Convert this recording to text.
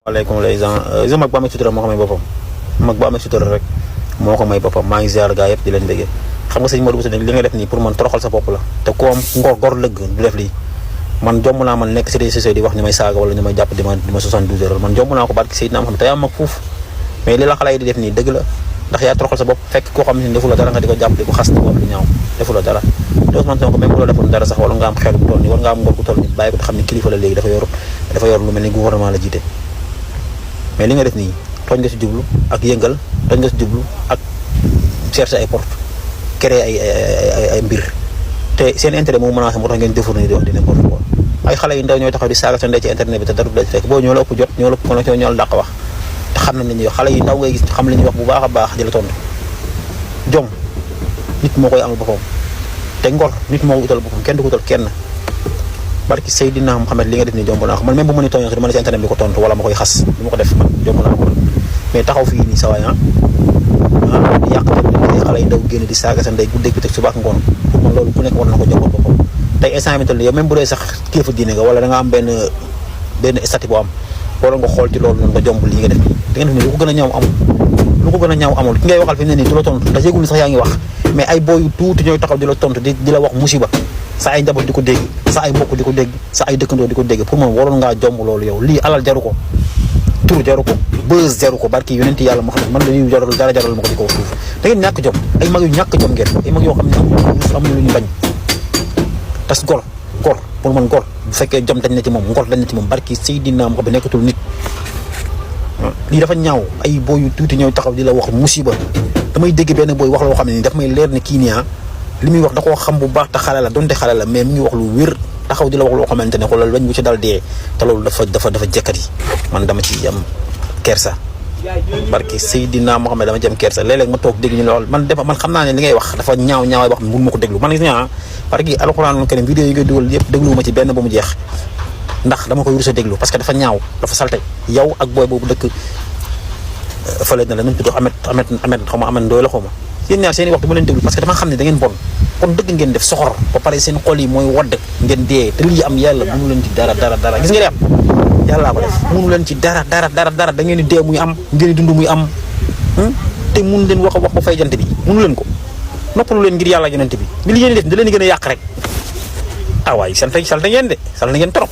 waaleykum les gens mag bu amee sutura moo ko may boppam mag bu amee sutura rek moo ko may boppam maa ngi ziar gaa yëpp di leen déggee xam nga sëñ Modou Bousso li nga def nii pour man toroxal sa bopp la te ku am gor lëgg du def lii man jomm naa man nekk si réseaux sociaux di wax ñu may saaga wala ñu may jàpp di ma 72 heures man jomm naa ko barki Seydina xam te yaa mag fuuf mais li la xale yi di def nii dëgg la ndax yaa toroxal sa bopp fekk koo xam ne defu la dara nga di ko jàpp di ko xas di ko wax lu ñaaw defu la dara te Ousmane Sonko même bu la defoon dara sax wala nga am xel bu toll nii war nga am ngor bu toll nii bàyyi ko te xam ne kilifa la léegi dafa yor lu mel ni gouvernement la jiite mais li nga def nii tooñ nga si jublu ak yëngal tooñ nga si jublu ak chercher ay porte créer ay mbir te seen intérêt moo menacé moo tax ngeen défourné di wax di n'importe quoi ay xale yu ndaw ñooy taxaw di saaga sa ndey ci internet bi te dara du la ci fekk boo ñoo la ëpp jot ñoo la ëpp connexion ñoo la dàq wax te xam nañ li ñuy wax xale yu ndaw ngay gis xam li ñuy wax bu baax a baax di la tontu jom nit moo koy amal boppam te ngor nit moo ko utal boppam kenn du ko utal kenn barki Seydina Muhammad li nga def ni jomb naa ko man même bu ma ni tooñoo sax dama ne si internet bi ko tontu wala ma koy xas du ma ko def man jomb naa ko mais taxaw fii nii sa waay di yàq ay xale yu ndaw génn di saaga sa ndey guddeeg bi teg suba ak ngoon pour man loolu ku nekk war na ko jombal boppam tey instant bi toll yow même bu dee sax kilifa diine nga wala da nga am benn statut boo am wala nga xool ci loolu noonu nga jomb lii nga def nii da nga def ni lu ko gën a ñaaw amul lu ko gën a ñaaw amul ki ngay waxal fi mu ne nii du la tontu ndax yëgul ni sax yaa ngi wax mais ay booyu tuuti ñooy taxaw di la tontu di la wax musiba sa ay njaboot di ko dégg sa ay mbokk di ko dégg sa ay dëkkandoo di ko dégg pour man waroon ngaa jomb loolu yow lii alal jaru ko tur jaru ko buzz jaru ko barki yonenti yàlla moo xam ne man la ñuy jaral dara jaral ma ko di ko suuf da ngeen ñàkk jom ay mag yu ñàkk jom ngeen ay mag yoo xam ne amuñu lu ñu bañ tas gor pour man gor bu fekkee jom dañ na ci moom ngor dañ na ci moom barki Seydina moo xam ne nekkatul nit lii dafa ñaaw ay booy yu tuuti ñooy taxaw di la wax musiba damay dégg benn booy wax loo xam ne nii daf may leer ne kii nii li muy wax da koo xam bu baax te xale la donte xale la mais mi ngi wax lu wér taxaw di la wax loo xamante ne xoolal bañ bu ci dal dee te loolu dafa jekkat yi man dama ci am kersa barki Seydina Mohamed dama ci am kersa léeg-léeg ma toog dégg ñu lool man xam naa ne li ngay wax dafa ñaawaay wax mun ma ko déglu man gis nga parce que alxuraanul karim vidéo yi ngay dugal yëpp dégluwuma ci benn ba mu jeex ndax dama koy rus a déglu parce que dafa ñaaw dafa salte yow ak booy boobu dëkk fële na la nañ tudd amet xaw ma amet ndooy la xaw ma yéen ñaar seen i wax du ma leen déglu parce que dama xam ne da ngeen bon kon dëgg ngeen def soxor ba pare seen xol yi mooy wadd ngeen dee te lii am yàlla mënu leen ci dara gis nga li am yàllaa ko def mënu leen ci dara da ngeen di dee muy am ngeen di dund muy am te mënu leen wax a wax ba fay jant bi mënu leen ko noppalu leen ngir yàlla yonent bi li yéen def da leen di gën a yàq rek ah waay salte ngeen de salte ngeen trop